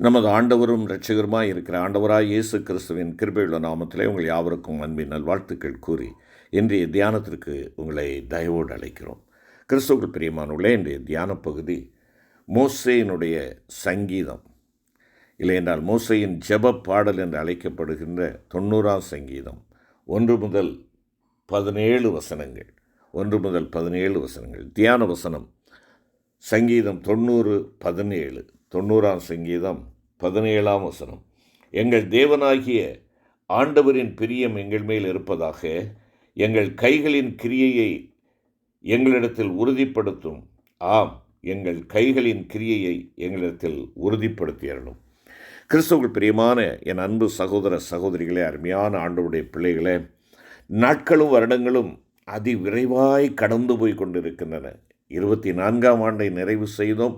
நமது ஆண்டவரும் இரட்சகருமாய் இருக்கிற ஆண்டவராய் இயேசு கிறிஸ்துவின் கிருபையுள்ள நாமத்திலே உங்கள் யாவருக்கும் அன்பின் நல்வாழ்த்துக்கள் கூறி இன்றைய தியானத்திற்கு உங்களை தயவோடு அழைக்கிறோம். கிறிஸ்துவுக்குள் பிரியமானவர்களே, இன்றைய தியான பகுதி மோசேயினுடைய சங்கீதம், இல்லையென்றால் மோசேயின் ஜெப பாடல் என்று அழைக்கப்படுகின்ற 90ஆம் சங்கீதம் 1 முதல் 17 வசனங்கள். 1 முதல் 17 வசனங்கள். தியான வசனம் சங்கீதம் 90:17. 90ஆம் சங்கீதம் 17ஆம் வசனம். எங்கள் தேவனாகிய ஆண்டவரின் பிரியம் எங்கள் மேல் இருப்பதாக, எங்கள் கைகளின் கிரியையை எங்களிடத்தில் உறுதிப்படுத்தும். ஆம், எங்கள் கைகளின் கிரியையை எங்களிடத்தில் உறுதிப்படுத்தியறணும். கிறிஸ்துவுக்குள் பிரியமான என் அன்பு சகோதர சகோதரிகளே, அருமையான ஆண்டவருடைய பிள்ளைகளே, நாட்களும் வருடங்களும் அதிவிரைவாய் கடந்து போய் கொண்டிருக்கின்றன. 24ஆம் ஆண்டை நிறைவு செய்தோம்.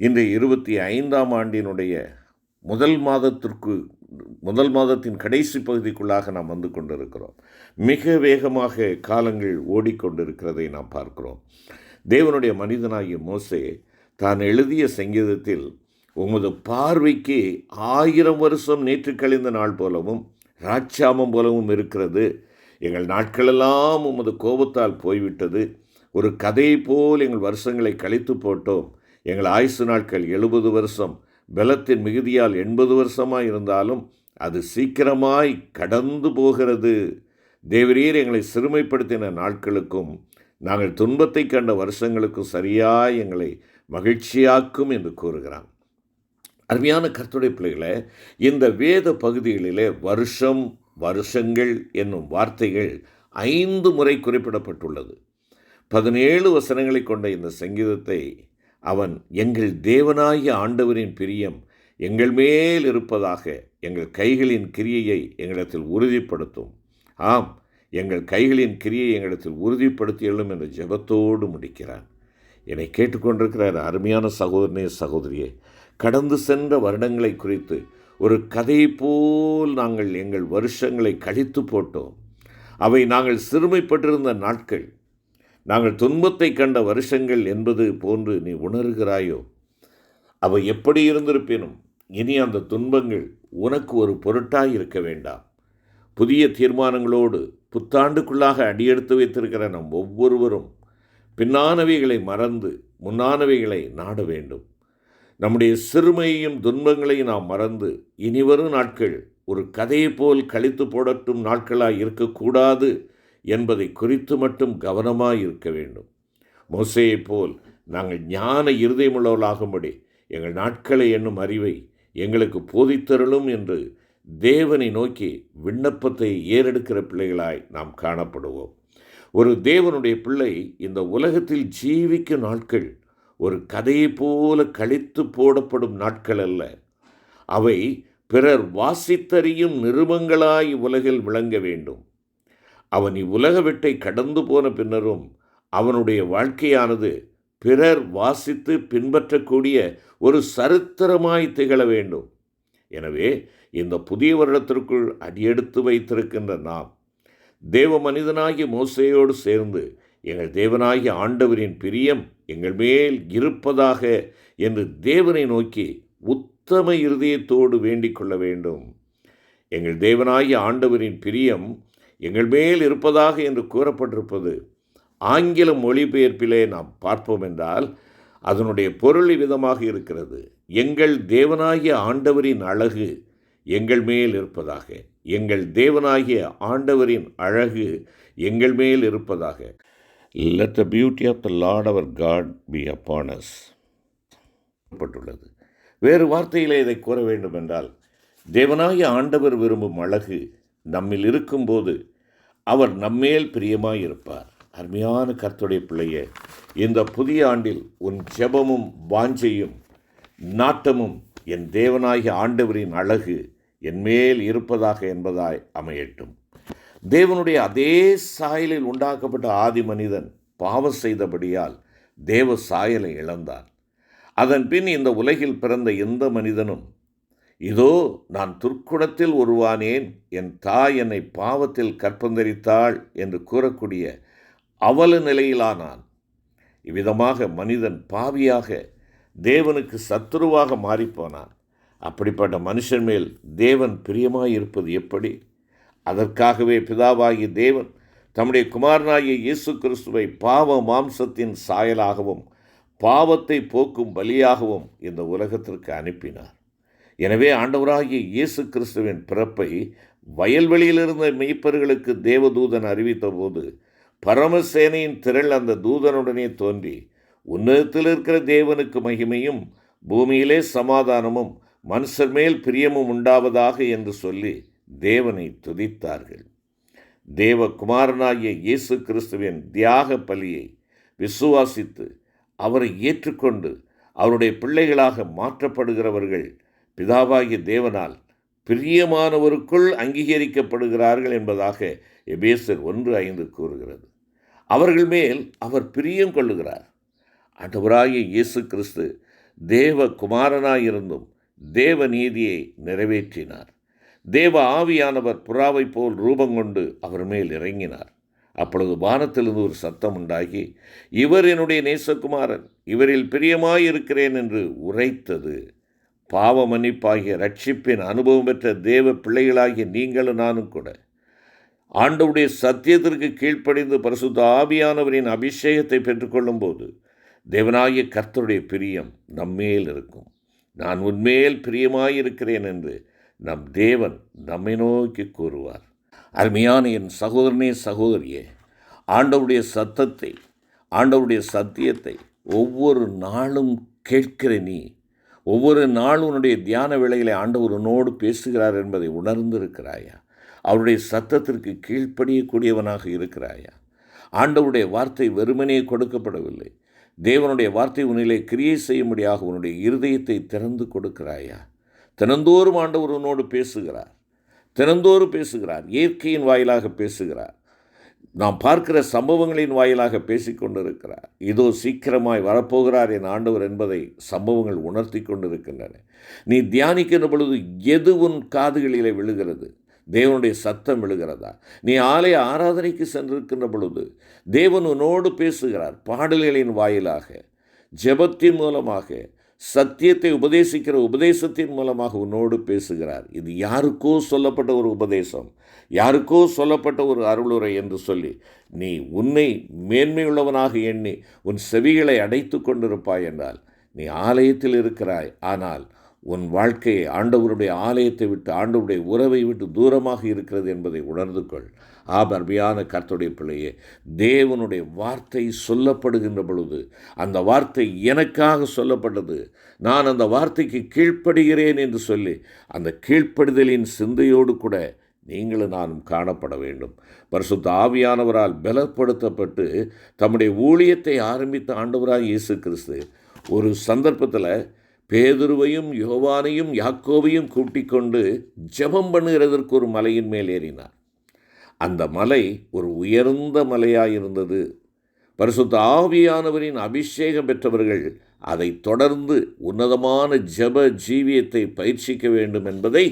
இன்று 25ஆம் ஆண்டினுடைய முதல் மாதத்தின் கடைசி பகுதிக்குள்ளாக நாம் வந்து கொண்டிருக்கிறோம். மிக வேகமாக காலங்கள் ஓடிக்கொண்டிருக்கிறதை நாம் பார்க்கிறோம். தேவனுடைய மனிதனாகிய மோசே தான் எழுதிய சங்கீதத்தில், உமது பார்வைக்கு 1000 வருஷம் நேற்று கழிந்த நாள் போலவும் ராட்சாமம் போலவும் இருக்கிறது. எங்கள் நாட்களெல்லாம் உமது கோபத்தால் போய்விட்டது. ஒரு கதை போல் எங்கள் வருஷங்களை கழித்து போட்டோம். எங்கள் ஆயுசு நாட்கள் 70 வருஷம், பலத்தின் மிகுதியால் 80 வருஷமாய் இருந்தாலும் அது சீக்கிரமாய் கடந்து போகிறது. தேவரீர் எங்களை சிறுமைப்படுத்தின நாட்களுக்கும் நாங்கள் துன்பத்தை கண்ட வருஷங்களுக்கும் சரியாய் எங்களை மகிழ்ச்சியாக்கும் என்று கூறுகிறான். அருமையான கர்த்தருடைய பிள்ளைகளே, இந்த வேத பகுதிகளிலே வருஷம், வருஷங்கள் என்னும் வார்த்தைகள் 5 முறை குறிப்பிடப்பட்டுள்ளது. 17 வசனங்களை கொண்ட இந்த சங்கீதத்தை அவன் எங்கள் தேவனாகிய ஆண்டவரின் பிரியம் எங்கள் மேல் இருப்பதாக, எங்கள் கைகளின் கிரியையை எங்களிடத்தில் உறுதிப்படுத்தும். ஆம், எங்கள் கைகளின் கிரியை எங்களிடத்தில் உறுதிப்படுத்தியலும் என்ற ஜெபத்தோடு முடிக்கிறான். என்னை கேட்டுக்கொண்டிருக்கிற அருமையான சகோதரனே, சகோதரியே, கடந்து சென்ற வருடங்களை குறித்து ஒரு கதை போல் நாங்கள் எங்கள் வருஷங்களை கழித்து போட்டோம். அவை நாங்கள் சிறுமைப்பட்டிருந்த நாட்கள், நாங்கள் துன்பத்தை கண்ட வருஷங்கள் என்பது போன்று நீ உணர்கிறாயோ? அவை எப்படி இருந்திருப்பினும் இனி அந்த துன்பங்கள் உனக்கு ஒரு பொருட்டாய் இருக்க வேண்டாம். புதிய தீர்மானங்களோடு புத்தாண்டுக்குள்ளாக அடியெடுத்து வைத்திருக்கிற நம் ஒவ்வொருவரும் பின்னானவைகளை மறந்து முன்னானவைகளை நாட வேண்டும். நம்முடைய சிறுமையையும் துன்பங்களையும் நாம் மறந்து இனிவரும் நாட்கள் ஒரு கதையை போல் கழித்து போடட்டும் நாட்களாய் இருக்கக்கூடாது என்பதை குறித்து மட்டும் கவனமாக இருக்க வேண்டும். மோசேயைப் போல் நாங்கள் ஞான இருதயமுள்ளவர்களாகும்படி எங்கள் நாட்களை என்னும் அறிவை எங்களுக்கு போதித்தருளும் என்று தேவனை நோக்கி விண்ணப்பத்தை ஏறெடுக்கிற பிள்ளைகளாய் நாம் காணப்படுவோம். ஒரு தேவனுடைய பிள்ளை இந்த உலகத்தில் ஜீவிக்கும் நாட்கள் ஒரு கதையை போல கழித்து போடப்படும் நாட்கள் அல்ல. அவை பிறர் வாசித்தறியும் நிருபங்களாய் உலகில் விளங்க வேண்டும். அவன் இவ்வுலக வெட்டை கடந்து போன பின்னரும் அவனுடைய வாழ்க்கையானது பிறர் வாசித்து பின்பற்றக்கூடிய ஒரு சரித்திரமாய் திகழ வேண்டும். எனவே இந்த புதிய வருடத்திற்குள் அடியெடுத்து வைத்திருக்கின்ற நாம் தேவ மனிதனாகிய மோசேயோடு சேர்ந்து எங்கள் தேவனாகிய ஆண்டவரின் பிரியம் எங்கள் மேல் இருப்பதாக என்று தேவனை நோக்கி உத்தம இருதயத்தோடு வேண்டிக் கொள்ள வேண்டும். எங்கள் தேவனாகிய ஆண்டவரின் பிரியம் எங்கள் மேல் இருப்பதாக என்று கூறப்பட்டிருப்பது ஆங்கில மொழிபெயர்ப்பிலே நாம் பார்ப்போம் என்றால் அதனுடைய பொருள் விதமாக இருக்கிறது. எங்கள் தேவனாகிய ஆண்டவரின் அழகு எங்கள் மேல் இருப்பதாக. எங்கள் தேவனாகிய ஆண்டவரின் அழகு எங்கள் மேல் இருப்பதாக. Let the beauty of the Lord our God be upon us. பட்டுள்ளது. வேறு வார்த்தையிலே இதை கூற வேண்டும் என்றால், தேவனாகிய ஆண்டவர் விரும்பும் அழகு நம்மில் இருக்கும்போது அவர் நம்மேல் பிரியமாய் இருப்பார். அருமையான கர்த்தருடைய பிள்ளையே, இந்த புதிய ஆண்டில் உன் ஜெபமும் வாஞ்சையும் நாட்டமும் என் தேவனாகிய ஆண்டவரின் அழகு என்மேல் இருப்பதாக என்பதாய் அமையட்டும். தேவனுடைய அதே சாயலில் உண்டாக்கப்பட்ட ஆதி மனிதன் பாவம் செய்தபடியால் தேவ சாயலை இழந்தான். அதன் பின் இந்த உலகில் பிறந்த எந்த மனிதனும், இதோ நான் துர்க்குணத்தில் உருவானேன், என் தாய் என்னை பாவத்தில் கற்பந்தரித்தாள் என்று கூறக்கூடிய அவல நிலையிலானான். இவ்விதமாக மனிதன் பாவியாக தேவனுக்கு சத்துருவாக மாறிப்போனான். அப்படிப்பட்ட மனுஷன் மேல் தேவன் பிரியமாயிருப்பது எப்படி? அதற்காகவே பிதாவாகிய தேவன் தம்முடைய குமாரனாகிய இயேசு கிறிஸ்துவை பாவ மாம்சத்தின் சாயலாகவும் பாவத்தை போக்கும் பலியாகவும் இந்த உலகத்திற்கு அனுப்பினார். எனவே ஆண்டவராகிய இயேசு கிறிஸ்துவின் பிறப்பை வயல்வெளியிலிருந்த மெய்ப்பர்களுக்கு தேவதூதன் அறிவித்த போது பரமசேனையின் திரள் அந்த தூதனுடனே தோன்றி, உன்னதத்தில் இருக்கிற தேவனுக்கு மகிமையும் பூமியிலே சமாதானமும் மனுஷர் மேல் பிரியமும் உண்டாவதாக என்று சொல்லி தேவனை துதித்தார்கள். தேவகுமாரனாகிய இயேசு கிறிஸ்துவின் தியாக பலியை விசுவாசித்து அவரை ஏற்றுக்கொண்டு அவருடைய பிள்ளைகளாக மாற்றப்படுகிறவர்கள் பிதாவாகிய தேவனால் பிரியமானவருக்குள் அங்கீகரிக்கப்படுகிறார்கள் என்பதாக எபேசர் 1:5 கூறுகிறது. அவர்கள் மேல் அவர் பிரியம் கொள்ளுகிறார். ஆண்டவராகிய இயேசு கிறிஸ்து தேவ குமாரனாயிருந்தும் தேவ நீதியை நிறைவேற்றினார். தேவ ஆவியானவர் புறாவை போல் ரூபம் கொண்டு அவர் மேல் இறங்கினார். அப்பொழுது வானத்திலிருந்து ஒரு சத்தம் உண்டாகி, இவர் என்னுடைய நேசகுமாரன், இவரில் பிரியமாயிருக்கிறேன் என்று உரைத்தது. பாவ மன்னிப்பாகிய ரட்சிப்பின் அனுபவம் பெற்ற தேவ பிள்ளைகளாகிய நீங்களும் நானும் கூட ஆண்டவருடைய சத்தியத்திற்கு கீழ்ப்படிந்து பரிசுத்த ஆவியானவரின் அபிஷேகத்தை பெற்றுக்கொள்ளும் போது தேவனாகிய கர்த்தருடைய பிரியம் நம்மேல் இருக்கும். நான் உன்மேல் பிரியமாயிருக்கிறேன் என்று நம் தேவன் நம்மை நோக்கி கூறுவார். அருமையான என் சகோதரனே, சகோதரியே, ஆண்டவருடைய சத்தத்தை, ஆண்டவருடைய சத்தியத்தை ஒவ்வொரு நாளும் கேட்கிற நீ, ஒவ்வொரு நாளும் உன்னுடைய தியான வேளையிலே ஆண்டவர் உன்னோடு பேசுகிறார் என்பதை உணர்ந்திருக்கிறாயா? அவருடைய சத்தத்திற்கு கீழ்ப்படியக்கூடியவனாக இருக்கிறாயா? ஆண்டவருடைய வார்த்தை வெறுமனே கொடுக்கப்படவில்லை. தேவனுடைய வார்த்தை உன்னிலே கிரியை செய்யும்படியாக உன்னுடைய இருதயத்தை திறந்து கொடுக்கிறாயா? தினந்தோறும் ஆண்டவர் உன்னோடு பேசுகிறார். தினந்தோறும் பேசுகிறார். இயற்கையின் வாயிலாக பேசுகிறார். நாம் பார்க்கிற சம்பவங்களின் வாயிலாக பேசிக்கொண்டிருக்கிறார். இதோ சீக்கிரமாய் வரப்போகிறார் என் ஆண்டவர் என்பதை சம்பவங்கள் உணர்த்தி கொண்டிருக்கின்றன. நீ தியானிக்கின்ற பொழுது எது உன் காதுகளிலே விழுகிறது? தேவனுடைய சத்தம் விழுகிறதா? நீ ஆலய ஆராதனைக்கு சென்றிருக்கின்ற பொழுது தேவன் உன்னோடு பேசுகிறார். பாடல்களின் வாயிலாக, ஜெபத்தின் மூலமாக, சத்தியத்தை உபதேசிக்கிற உபதேசத்தின் மூலமாக உன்னோடு பேசுகிறார். இது யாருக்கோ சொல்லப்பட்ட ஒரு உபதேசம், யாருக்கோ சொல்லப்பட்ட ஒரு அருளுரை என்று சொல்லி நீ உன்னை மேன்மையுள்ளவனாக எண்ணி உன் செவிகளை அடைத்து கொண்டிருப்பாய் என்றால் நீ ஆலயத்தில் இருக்கிறாய். ஆனால் உன் வாழ்க்கையை ஆண்டவருடைய ஆலயத்தை விட்டு, ஆண்டவருடைய உறவை விட்டு தூரமாக இருக்கிறது என்பதை உணர்ந்து கொள். அருமையான கர்த்தருடைய பிள்ளையே, தேவனுடைய வார்த்தை சொல்லப்படுகின்ற பொழுது அந்த வார்த்தை எனக்காக சொல்லப்பட்டது, நான் அந்த வார்த்தைக்கு கீழ்ப்படுகிறேன் என்று சொல்லி அந்த கீழ்ப்படுதலின் சிந்தையோடு கூட நீங்களும் நானும் காணப்பட வேண்டும். பரிசுத்த ஆவியானவரால் பலப்படுத்தப்பட்டு தம்முடைய ஊழியத்தை ஆரம்பித்த ஆண்டவராக இயேசு கிறிஸ்து ஒரு சந்தர்ப்பத்தில் பேதுருவையும் யோவானையும் யாக்கோபையும் கூட்டிக் கொண்டு ஜெபம் பண்ணுகிறதற்கு ஒரு மலையின் மேல் ஏறினார். அந்த மலை ஒரு உயர்ந்த மலையாயிருந்தது. பரிசுத்த ஆவியானவரின் அபிஷேகம் பெற்றவர்கள் அதை தொடர்ந்து உன்னதமான ஜெப ஜீவியத்தை பயிற்சிக்க வேண்டும் என்பதை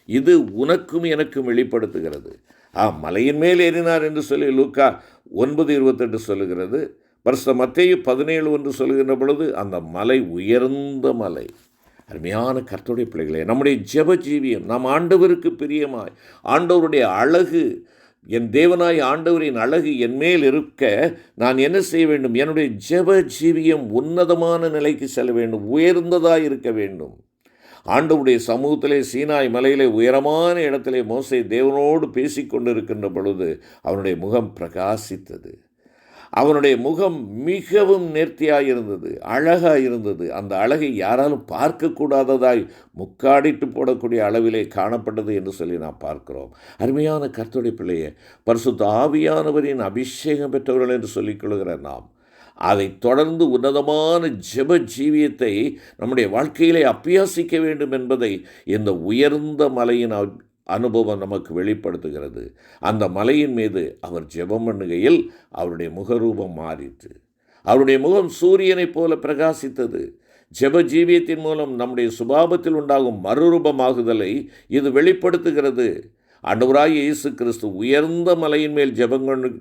இது உனக்கும் எனக்கும் வெளிப்படுத்துகிறது. மலையின் மேல் ஏறினார் என்று சொல்லி லூக்கா 9:28 சொல்லுகிறது. பரிசுத்த மத்தேயு 17:1 சொல்லுகின்ற பொழுது அந்த மலை உயர்ந்த மலை. அருமையான கர்த்தருடைய பிள்ளைகளே, நம்முடைய ஜெப ஜீவியம் நம் ஆண்டவருக்கு பிரியமாய், ஆண்டவருடைய அழகு, என் தேவனாய் ஆண்டவரின் அழகு என் மேல் இருக்க நான் என்ன செய்ய வேண்டும்? என்னுடைய ஜெப ஜீவியம் உன்னதமான நிலைக்கு செல்ல வேண்டும், உயர்ந்ததாக இருக்க வேண்டும். ஆண்டவருடைய சமூகத்திலே சீனாய் மலையிலே உயரமான இடத்திலே மோசே தேவனோடு பேசிக்கொண்டிருக்கின்ற பொழுது அவனுடைய முகம் பிரகாசித்தது. அவனுடைய முகம் மிகவும் நேர்த்தியாயிருந்தது, அழகாயிருந்தது. அந்த அழகை யாராலும் பார்க்கக்கூடாததாய் முக்காடிட்டு போடக்கூடிய அளவிலே காணப்பட்டது என்று சொல்லி நாம் பார்க்கிறோம். அருமையான கர்த்தருடைய பிள்ளையே, பரிசுத்த ஆவியானவரின் அபிஷேகம் பெற்றவர்கள் என்று சொல்லிக்கொள்கிற நாம் அதை தொடர்ந்து உன்னதமான ஜெப ஜீவியத்தை நம்முடைய வாழ்க்கையிலே அபியாசிக்க வேண்டும் என்பதை இந்த உயர்ந்த மலையின் அனுபவம் நமக்கு வெளிப்படுத்துகிறது. அந்த மலையின் மீது அவர் ஜெபம் பண்ணுகையில் அவருடைய முகரூபம் மாறிற்று. அவருடைய முகம் சூரியனைப் போல பிரகாசித்தது. ஜெப ஜீவியத்தின் மூலம் நம்முடைய சுபாவத்தில் உண்டாகும் மறுரூபமாகுதலை இது வெளிப்படுத்துகிறது. ஆண்டவராகிய இயேசு கிறிஸ்து உயர்ந்த மலையின் மேல்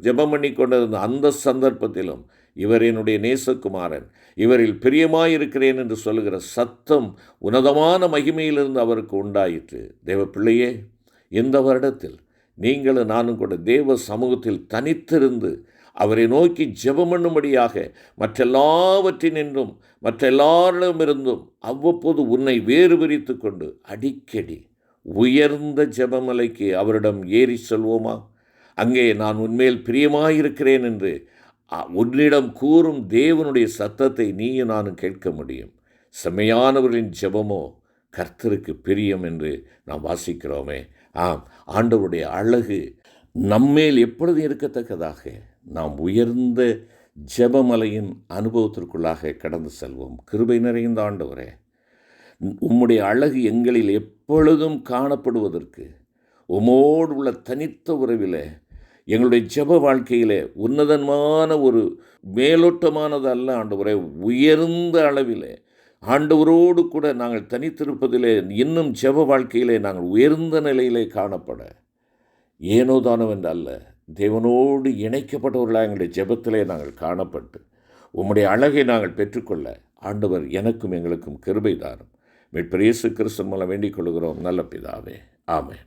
ஜெபம் பண்ணி கொண்டிருந்த அந்த சந்தர்ப்பத்திலும் இவர் என்னுடைய நேசகுமாரன், இவரில் பிரியமாயிருக்கிறேன் என்று சொல்லுகிற சத்தம் உன்னதமான மகிமையிலிருந்து அவருக்கு உண்டாயிற்று. தேவ பிள்ளையே, இந்த வருடத்தில் நீங்களும் நானும் கூட தேவ சமூகத்தில் தனித்திருந்து அவரை நோக்கி ஜெபம் பண்ணும்படியாக மற்றெல்லாவற்றினின்றும் மற்றெல்லாரிடமிருந்தும் அவ்வப்போது உன்னை வேறு பிரித்து கொண்டு அடிக்கடி உயர்ந்த ஜெபமலைக்கு அவரிடம் ஏறி செல்வோமா? அங்கே நான் உன்மேல் பிரியமாயிருக்கிறேன் என்று உன்னிடம் கூறும் தேவனுடைய சத்தத்தை நீயும் நானும் கேட்க முடியும். செம்மையானவர்களின் ஜெபமோ கர்த்தருக்கு பிரியம் என்று நாம் வாசிக்கிறோமே. ஆம், ஆண்டவருடைய அழகு நம்மேல் எப்பொழுது இருக்கத்தக்கதாக நாம் உயர்ந்த ஜெபமலையின் அனுபவத்திற்குள்ளாக கடந்து செல்வோம். கிருபை நிறைந்த ஆண்டவரே, உம்முடைய அழகு எங்களில் எப்பொழுதும் காணப்படுவதற்கு உமோடு உள்ள தனித்த உறவில் எங்களுடைய ஜெப வாழ்க்கையில் உன்னதமான ஒரு மேலோட்டமானது அல்ல ஆண்டவரே, உயர்ந்த அளவில் ஆண்டவரோடு கூட நாங்கள் தனித்திருப்பதிலே இன்னும் ஜெப வாழ்க்கையிலே நாங்கள் உயர்ந்த நிலையிலே காணப்பட ஏனோதானவென்று அல்ல, தேவனோடு இணைக்கப்பட்டவர்களாக எங்களுடைய ஜெபத்திலே நாங்கள் காணப்பட்டு உம்முடைய அழகை நாங்கள் பெற்றுக்கொள்ள ஆண்டவர் எனக்கும் எங்களுக்கும் கிருபை தாரும். மீட்பர் இயேசு கிறிஸ்து மூலம் வேண்டிக் கொள்கிறோம் நல்ல பிதாவே. ஆமென்.